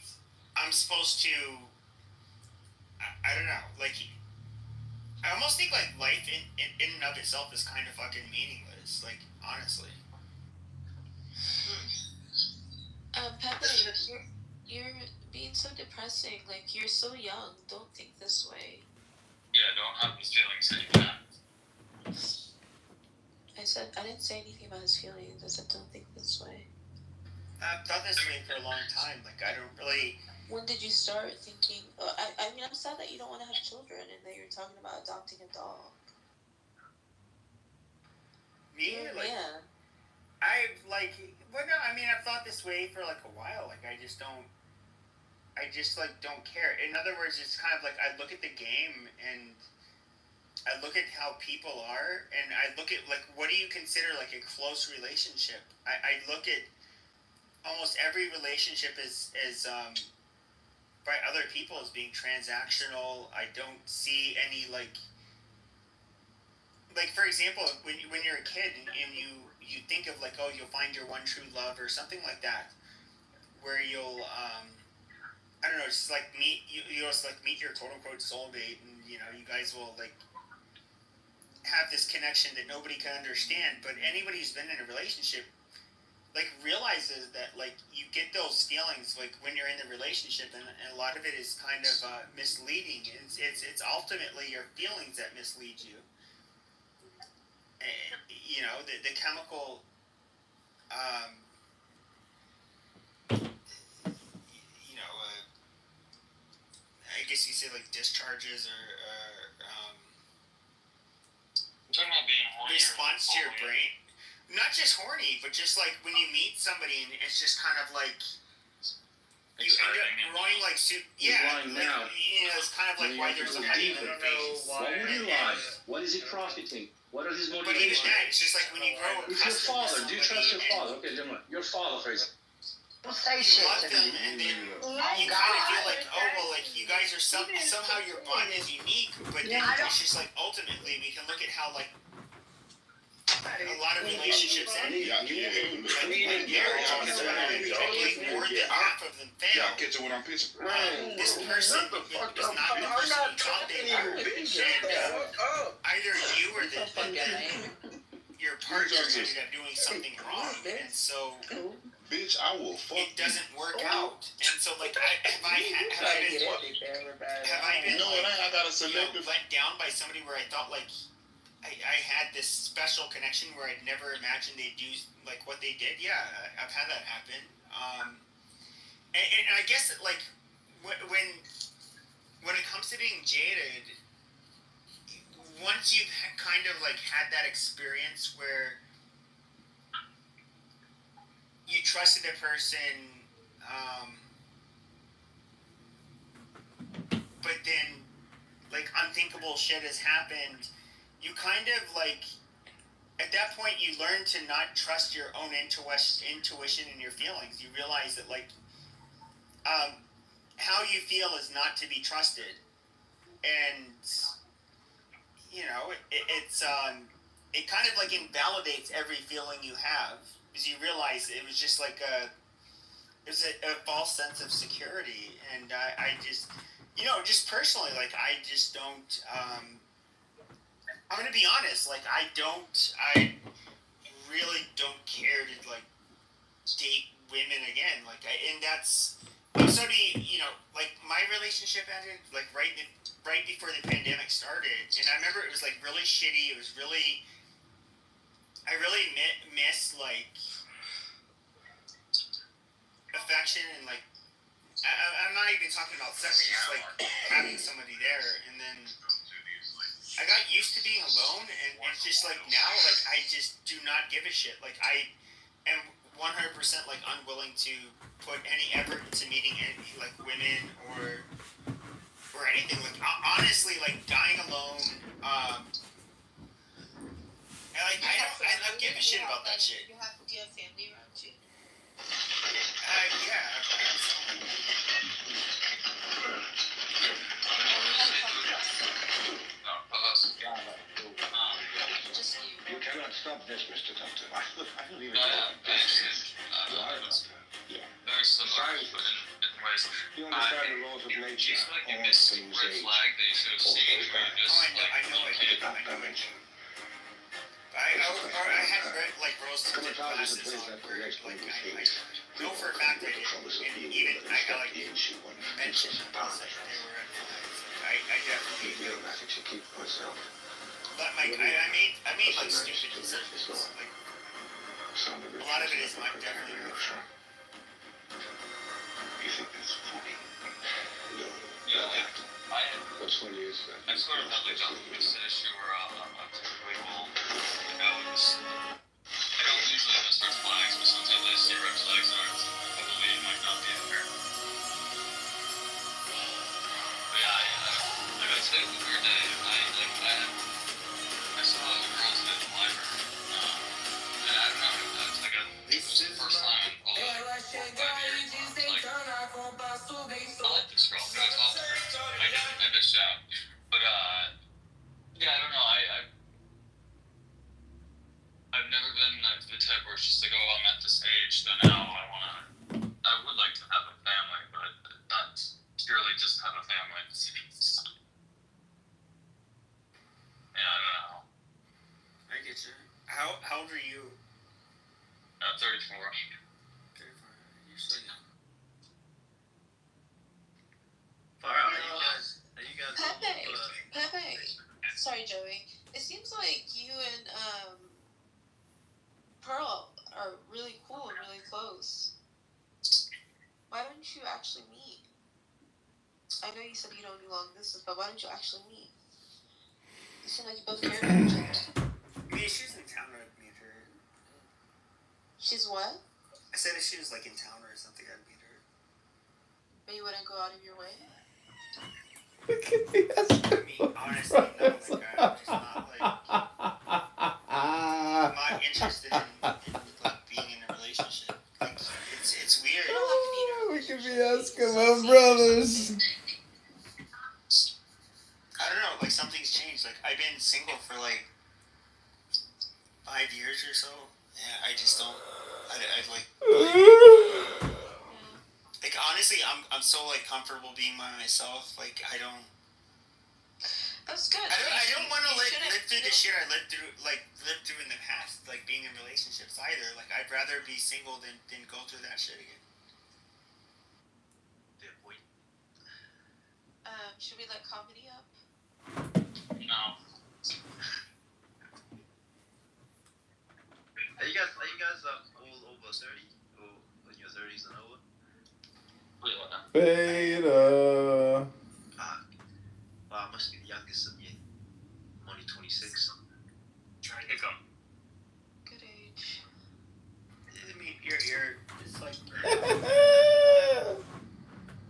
I'm supposed to I don't know, like I almost think like life in and of itself is kind of fucking meaningless, like honestly. Pepe, you're being so depressing. Like you're so young. Don't think this way. Yeah, don't have these feelings anymore. I didn't say anything about his feelings. I said don't think this way. I've done this way for a long time. Like I don't really. When did you start thinking? I mean, I'm sad that you don't want to have children and that you're talking about adopting a dog. Me, like, yeah. I've like, well, no, I mean, I've thought this way for like a while. Like, I just like don't care. In other words, it's kind of like I look at the game and I look at how people are, and I look at like what do you consider like a close relationship? I look at almost every relationship as by other people as being transactional. I don't see any like for example, when you're a kid and you think of like, oh, you'll find your one true love or something like that, where you'll I don't know, just like you'll just like meet your quote unquote soulmate, and you guys will like have this connection that nobody can understand. But anybody who's been in a relationship like realizes that like you get those feelings like when you're in the relationship, and a lot of it is kind of misleading. It's ultimately your feelings that mislead you. And, you know, the chemical, you know, I guess you say like discharges or You're talking about being horny. response to your brain. Not just horny, but just like when you meet somebody and it's just kind of like you end up growing like You're lying like, now. you know, it's kind of like why there's a honeymoon phase. Why would he lie? What is he profiting? What are his But even motivations? that, it's just like when you grow It's your accustomed to father. Do you trust your father? Okay, never mind. Your father, for example. Don't say you shit love to them, me. and then Oh you kind of feel like, oh well, like you guys are somehow your bond is unique, but then it's just like ultimately we can look at how like a lot of relationships end. Like marriage, like more than half of them fail. Catch what I'm pitching. This person was not the person you thought they were, and either you or your partner ended up doing something wrong, and so Bitch, I will fuck it doesn't work out. And so like, have I been You know what? I got a selective. let down by somebody where I thought like I had this special connection where I'd never imagined they'd do like what they did. Yeah, I've had that happen. And I guess that, like when it comes to being jaded, once you've kind of like had that experience where you trusted a person, but then like unthinkable shit has happened, you kind of like at that point you learn to not trust your own intuition and your feelings. You realize that like how you feel is not to be trusted, and you know it kind of like invalidates every feeling you have, because you realize it was just like a false sense of security. And I just, you know, just personally, like I just don't I'm gonna be honest, like I really don't care to like date women again. Like and that's, I'm sorry, you know, like my relationship ended like right before the pandemic started, and I remember it was like really shitty. It was really, I really miss like affection and like I'm not even talking about sex, just like having somebody there. And then I got used to being alone, and it's just like now, like I just do not give a shit. Like I am 100% like unwilling to put any effort into meeting any like women or anything. Like honestly, like dying alone. And like I don't give a shit about that shit. Do you have family around you? Yeah. Just you. You cannot stop this, Mr. Doctor. I don't even Very similar, but in ways. You understand the laws of Do nature. you feel like you All missed a things red age. flag that you should have seen, or you just I know it. I had like rose tinted glasses on where like I know for a fact I did, and even I got like mentioned that they were red flags. I definitely but like I made like stupid decisions. Like a lot of it is my definitely. You think that's funny? No. Yeah, like, What's funny is that I sort of had like this issue where I'm typically will go and just, I don't usually miss red flags, but sometimes I see red flags that I believe might not be there. But yeah, I got today was a weird day. I saw a girl today at the library, and I don't know, it was like it was the first time in all like 4 or 5 years. I like this girl. Can I talk to her? I missed out. But yeah, I don't know. I've never been the type where it's just like, oh, I'm at this age, so now I would like to have a family, but not purely just have a family. Yeah, I don't know. I get you. How old are you? 34. 34. You're still young. Far out. Are you guys Pepe. Sorry, Joey. It seems like you and Pearl are really cool and really close. Why don't you actually meet? I know you said you don't do long distance, but why don't you actually meet? You seem like you both care about each other. I mean, if she was in town, I'd meet her. She's what? I said if she was like in town or something, I'd meet her. But you wouldn't go out of your way? I mean, honestly, no. Like, I'm just not like. I'm not interested in like being in a relationship. Like, it's weird. We could be Eskimo brothers. I don't know. Like something's changed. Like I've been single for like 5 years or so. Yeah, I just don't. I like honestly, I'm so like comfortable being by myself. Like I don't. That's good. I don't want to like live through the shit I lived through in the past, like being in relationships either. Like I'd rather be single than go through that shit again. Fair point. Should we let comedy up? No. Are you guys all over 30 or in your 30s and over? Beta. I must be the youngest of you. I'm only 26. Try to go. Good age. I mean, you're it's like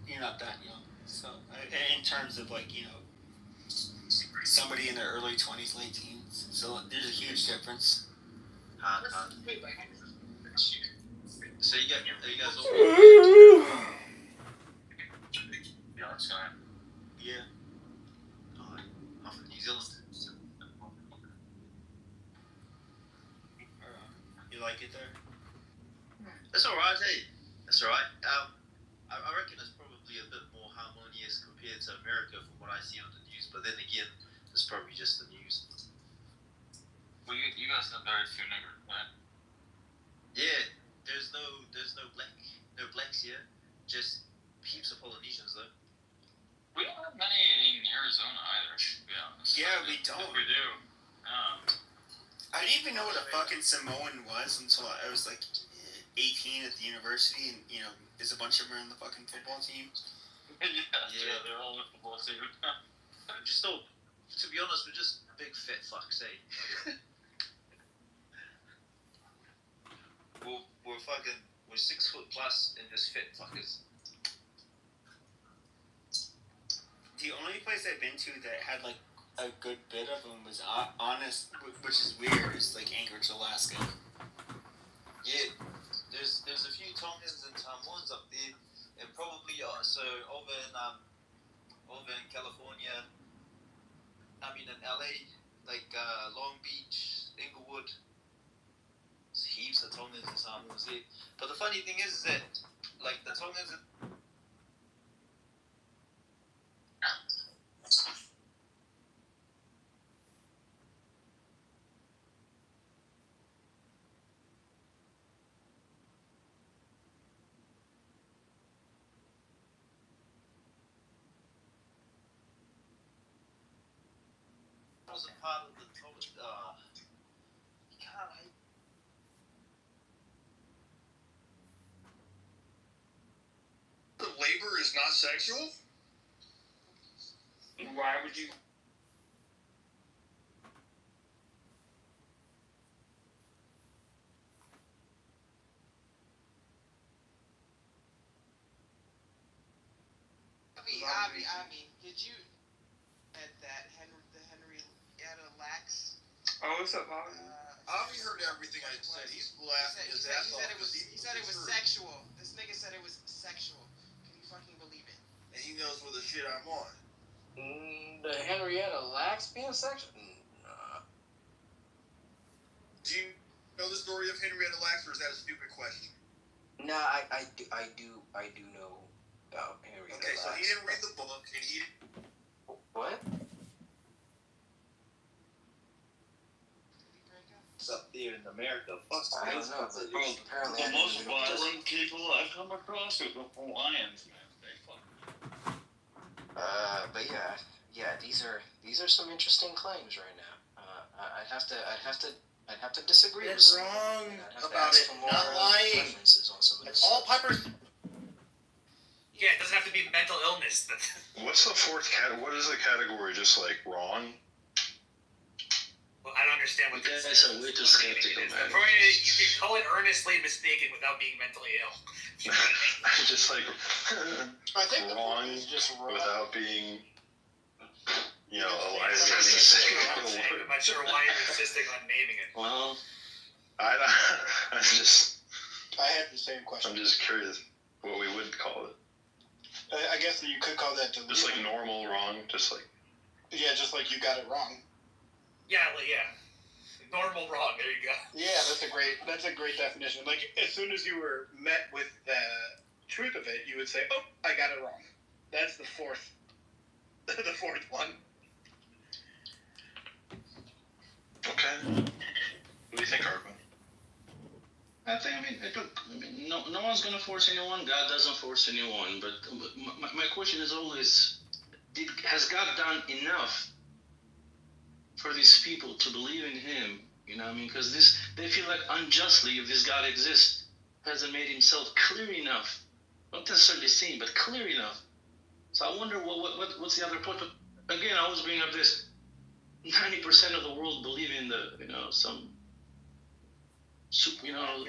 you're not that young. So in terms of like somebody in their early 20s, late teens. So there's a huge difference. Hard. So are you guys all? Yeah, that's fine. Yeah. Oh, I'm from New Zealand. You like it there? That's alright, hey. That's alright. I reckon it's probably a bit more harmonious compared to America from what I see on the news, but then again, it's probably just the news. Well, you guys have very few niggers, right? Yeah, there's no blacks here, just heaps of Polynesians though. We don't have many in Arizona either, to be honest. Yeah, we don't. If we do. I didn't even know what a fucking Samoan was until I was like 18 at the university, and there's a bunch of them on the fucking football team. Yeah, they're all in the football team. Just all, to be honest, we're just big fat fucks, eh? We're 6 foot plus and just fat fuckers. The only place I've been to that had like a good bit of them was honest, which is weird. Is like Anchorage, Alaska. Yeah, there's a few Tongans and Samoans up there, and probably so over in California. I mean in LA, like Long Beach, Inglewood. There's heaps of Tongans and Samoans there. But the funny thing is that like the Tongans. Wasn't part of the you can't hate. The labor is not sexual? Why would you? Abby, did you that Henrietta Lacks? Oh, what's up, Bobby? Avi heard everything I said. He's laughing his ass off. He said it was sexual. This nigga said it was sexual. Can you fucking believe it? And he knows what the shit I'm on. The Henrietta Lacks being sexual? Nah. Do you know the story of Henrietta Lacks, or is that a stupid question? Nah, I do know about Henrietta Okay, so Lacks. he didn't read the book, and he... What? Up there here in America. Fuck I don't know, but apparently the I most didn't even violent people I've come across are the Hawaiians, man. They fuck. But yeah, these are some interesting claims right now. I'd have to disagree with It's some of them, wrong and I'd have to about ask it for more not lying. references on some of It's this all stuff. Piper's. Yeah, it doesn't have to be mental illness. What's the fourth category? What is the category? Just like wrong? Well, I don't understand what You this guys are way too skeptical, man. Probably you can call it earnestly mistaken without being mentally ill. Just like I think the wrong fourth is just wrong. without being, you know, I'm not sure why you're insisting on naming it. Well, I'm just I had the same question. I'm just curious what we would call it. I guess that you could call that delusion. Just like normal wrong, just like. Yeah, just like you got it wrong. Yeah, well, yeah. Normal wrong. There you go. Yeah, that's a great definition. Like as soon as you were met with the truth of it, you would say, "Oh, I got it wrong." That's the fourth one. Okay. What do you think, Arvin? No one's gonna force anyone. God doesn't force anyone. But my question is always, has God done enough for these people to believe in Him? You know what I mean? Because they feel like unjustly, if this God exists, hasn't made Himself clear enough, not necessarily seen, but clear enough. So I wonder what's the other point. But again, I always bring up this: 90% of the world believe in some. Superpower,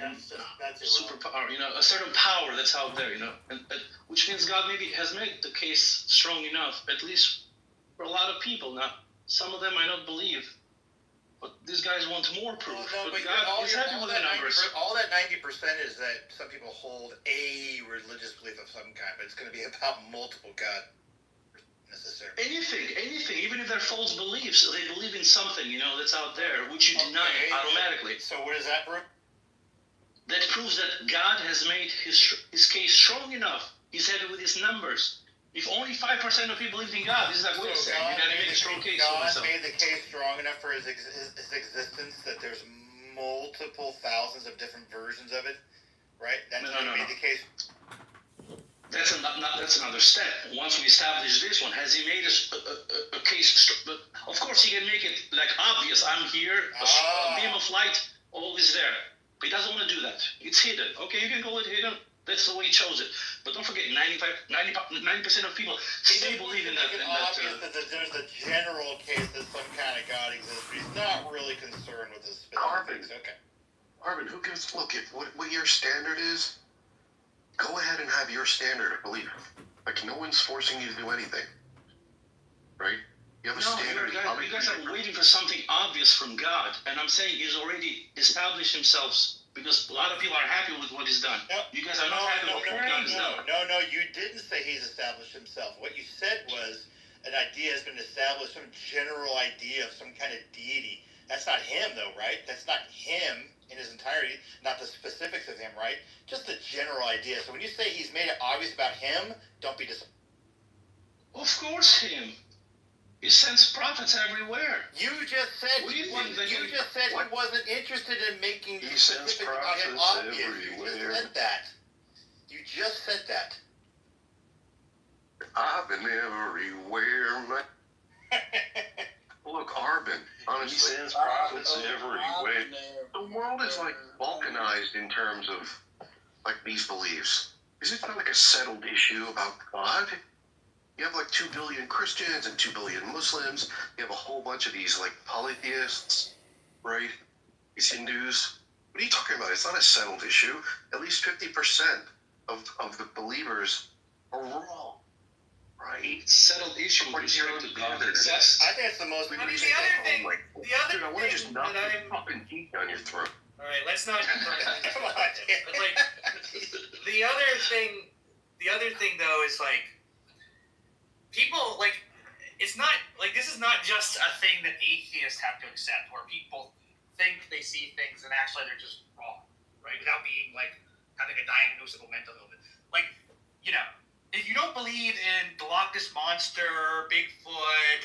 a certain power that's out there, and which means God maybe has made the case strong enough, at least for a lot of people. Now, some of them might not believe, but these guys want more proof. No, but God is happy with the numbers. All that 90% is that some people hold a religious belief of some kind, but it's going to be about multiple God necessarily. Anything, even if they're false beliefs, they believe in something, that's out there, which you deny automatically. So what does that prove? That proves that God has made his case strong enough. He's happy with his numbers. If only 5% of people believed in God, this is like, wait a second, you gotta make a strong case for yourself. God made the case strong enough for his existence that there's multiple thousands of different versions of it, right? That's made the case. That's another step. Once we establish this one, has he made a case? Of course, he can make it like obvious. I'm here, a beam of light, all is there. But he doesn't want to do that. It's hidden. Okay, you can call it hidden. That's the way he chose it. But don't forget, 90% of people still believe in that. Obvious that there's a general case that some kind of God exists, but he's not really concerned with the specifics. Okay. Arvin, who gives? Look, if what your standard is, go ahead and have your standard of belief. Like no one's forcing you to do anything, right? You have a standard. You guys are waiting for something obvious from God, and I'm saying He's already established Himself because a lot of people are happy with what He's done. No, you guys are not happy with what God has done. No, you didn't say He's established Himself. What you said was an idea has been established, some general idea of some kind of deity. That's not Him, though, right? That's not Him in His entirety, not the specifics of Him, right? Just the general idea. So when you say He's made it obvious about Him, don't be disappointed. Of course, Him. He sends prophets everywhere. You just said he wasn't interested in making he sends prophets everywhere. You just said that. I've been everywhere, man. Look, Arvin, honestly, he sends prophets everywhere. The world is like balkanized in terms of like these beliefs. Is it not like a settled issue about God? You have like 2 billion Christians and 2 billion Muslims. You have a whole bunch of these like polytheists, right? These Hindus. What are you talking about? It's not a settled issue. At least 50% of the believers are wrong, right? Settled issue with respect to God exists. I think it's the most. I mean, the other thing I want to just knock the fucking teeth down your throat. All right, let's not. Come on, but like the other thing though is like. People, like, it's not, like, this is not just a thing that atheists have to accept, where people think they see things and actually they're just wrong, right? Without being, like, having a diagnosable mental illness. Like, if you don't believe in the Loch Ness Monster, Bigfoot,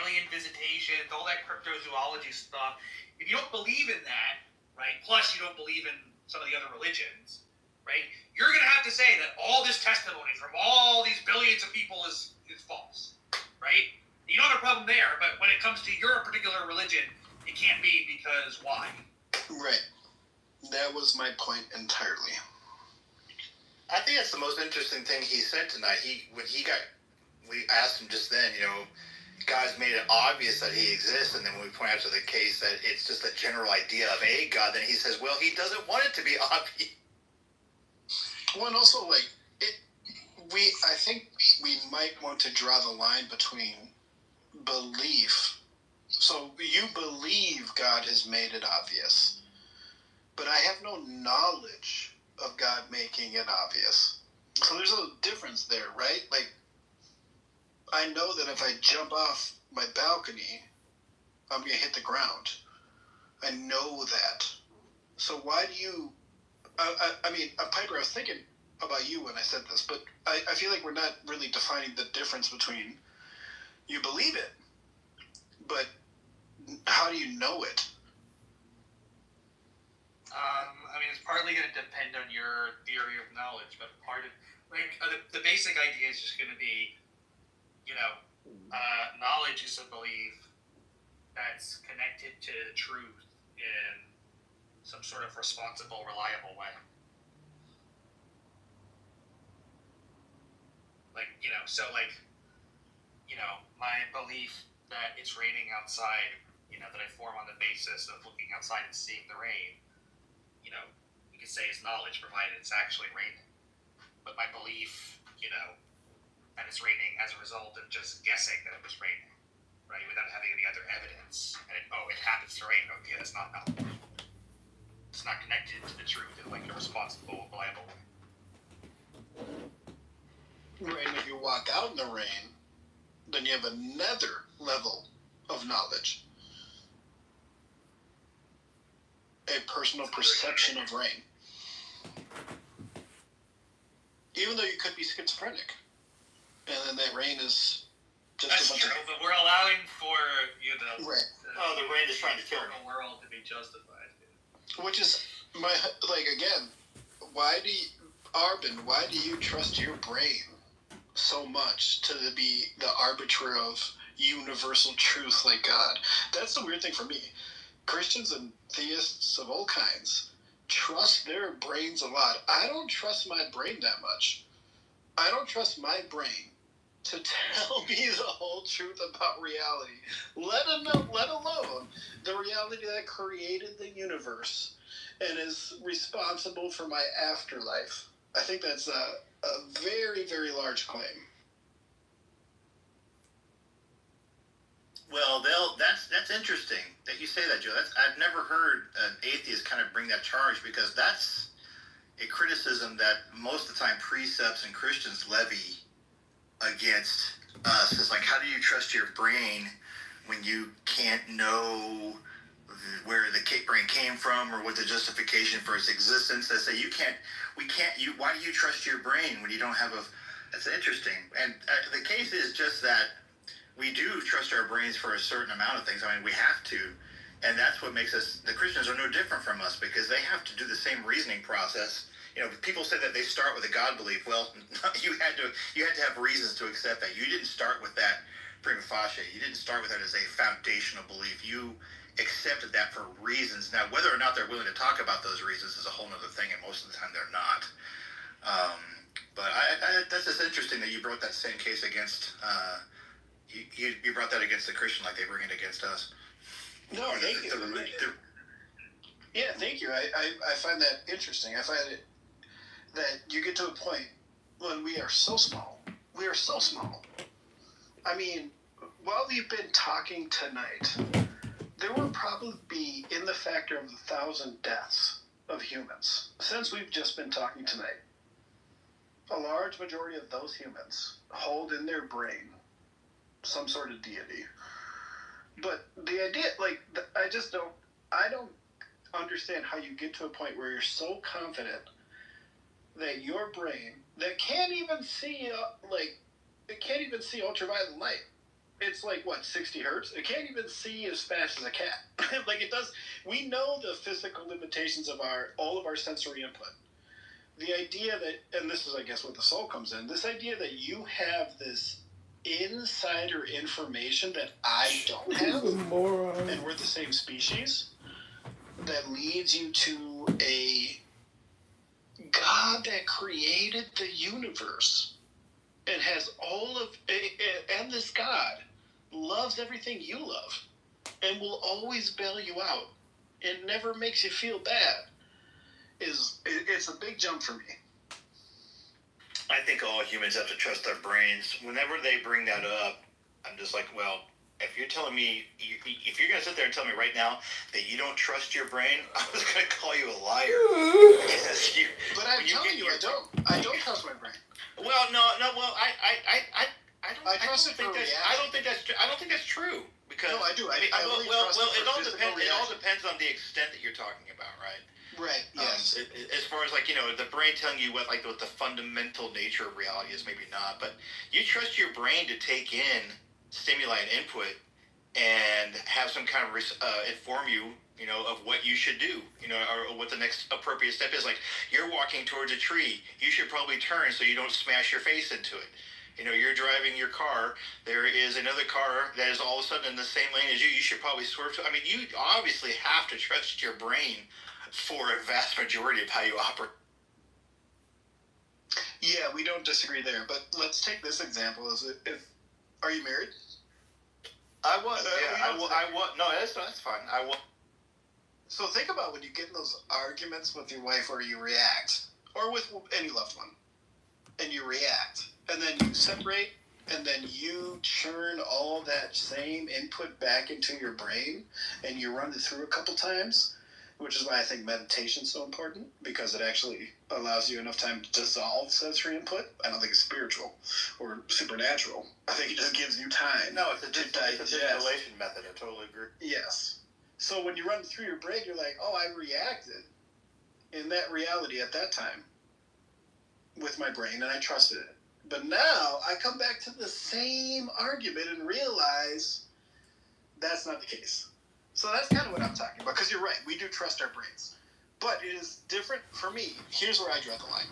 alien visitation, all that cryptozoology stuff, if you don't believe in that, right, plus you don't believe in some of the other religions, right, you're going to have to say that all this testimony from all these billions of people is false, right? You don't have a problem there, but when it comes to your particular religion, it can't be because why? Right. That was my point entirely. I think that's the most interesting thing he said tonight. We asked him just then, God's made it obvious that he exists, and then when we point out to the case that it's just a general idea of a God, then he says, well, he doesn't want it to be obvious. Well, and also, I think we might want to draw the line between belief. So you believe God has made it obvious, but I have no knowledge of God making it obvious. So there's a difference there, right? Like, I know that if I jump off my balcony, I'm going to hit the ground. I know that. So why do you... I mean, Piper, I was thinking about you when I said this, but I feel like we're not really defining the difference between you believe it, but how do you know it? It's partly going to depend on your theory of knowledge, but part of the basic idea is just going to be, knowledge is a belief that's connected to truth in some sort of responsible, reliable way. My belief that it's raining outside, that I form on the basis of looking outside and seeing the rain, you could say is knowledge, provided it's actually raining. But my belief, that it's raining as a result of just guessing that it was raining, right, without having any other evidence, and it happens to rain, okay, that's not knowledge. It's not connected to the truth in a responsible, reliable way. Right, and if you walk out in the rain, then you have another level of knowledge. A personal perception of rain. Even though you could be schizophrenic. And then that rain is just That's a bunch true, of... but we're allowing for, Right. The rain is trying to kill me. The world to be justified. Which is, again, why do you trust your brain so much to be the arbiter of universal truth like God? That's the weird thing for me. Christians and theists of all kinds trust their brains a lot. I don't trust my brain that much. I don't trust my brain to tell me the whole truth about reality, let alone the reality that created the universe and is responsible for my afterlife. I think that's a very, very large claim. Well, that's interesting that you say that, Joe. I've never heard an atheist kind of bring that charge, because that's a criticism that most of the time precepts and Christians levy against us. Is like, how do you trust your brain when you can't know where the brain came from or what the justification for its existence? They say why do you trust your brain when you don't have that's interesting. And the case is just that we do trust our brains for a certain amount of things. I mean, we have to. And that's what makes the Christians are no different from us, because they have to do the same reasoning process. People say that they start with a God belief. Well, you had to have reasons to accept that. You didn't start with that prima facie. You didn't start with that as a foundational belief. You accepted that for reasons. Now, whether or not they're willing to talk about those reasons is a whole other thing, and most of the time they're not. But that's just interesting that you brought that same case against. You brought that against the Christian like they bring it against us. No, thank you. Yeah, thank you. I find that interesting. I find it that you get to a point when we are so small. We are so small. I mean, while we've been talking tonight, there will probably be, in the factor of 1,000 deaths of humans, since we've just been talking tonight, a large majority of those humans hold in their brain some sort of deity. But the idea, I don't understand how you get to a point where you're so confident that your brain that can't even see it can't even see ultraviolet light. It's like what, 60 hertz? It can't even see as fast as a cat. Like it does. We know the physical limitations of all of our sensory input. The idea that, and this is I guess what the soul comes in, this idea that you have this insider information that I don't have, and we're the same species, that leads you to a God that created the universe and has all of, and this God loves everything you love and will always bail you out and never makes you feel bad. It's a big jump for me. I think all humans have to trust their brains. Whenever they bring that up, I'm just like, well, if you're telling me, if you're going to sit there and tell me right now that you don't trust your brain, I was going to call you a liar. But I'm telling you, I don't trust my brain. Well, no, well, I don't think that's true. Because no, I do. It all depends on the extent that you're talking about, right? Right. Yes. As far as like the brain telling you what the fundamental nature of reality is, maybe not, but you trust your brain to take in stimuli and input and have some kind of inform you, of what you should do, or what the next appropriate step is. Like you're walking towards a tree, you should probably turn so you don't smash your face into it. You're driving your car. There is another car that is all of a sudden in the same lane as you. You should probably swerve to. I mean, you obviously have to trust your brain for a vast majority of how you operate. Yeah, we don't disagree there. But let's take this example. Are you married? I was. I was. No, that's fine. I was. So think about when you get in those arguments with your wife, or you react, or with any loved one, and you react. And then you separate, and then you churn all that same input back into your brain, and you run it through a couple times, which is why I think meditation is so important, because it actually allows you enough time to dissolve sensory input. I don't think it's spiritual or supernatural. I think it just gives you time. No, it's a distillation method. I totally agree. Yes. So when you run it through your brain, you're like, oh, I reacted in that reality at that time with my brain, and I trusted it. But now I come back to the same argument and realize that's not the case. So that's kind of what I'm talking about, because you're right. We do trust our brains. But it is different for me. Here's where I draw the line.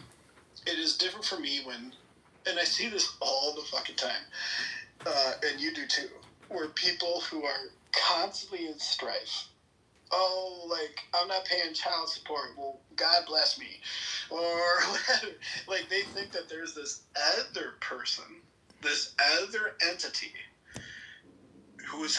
It is different for me when, and I see this all the fucking time, and you do too, where people who are constantly in strife, oh, like, I'm not paying child support, well, God bless me, or whatever. Like, they think that there's this other person, this other entity who's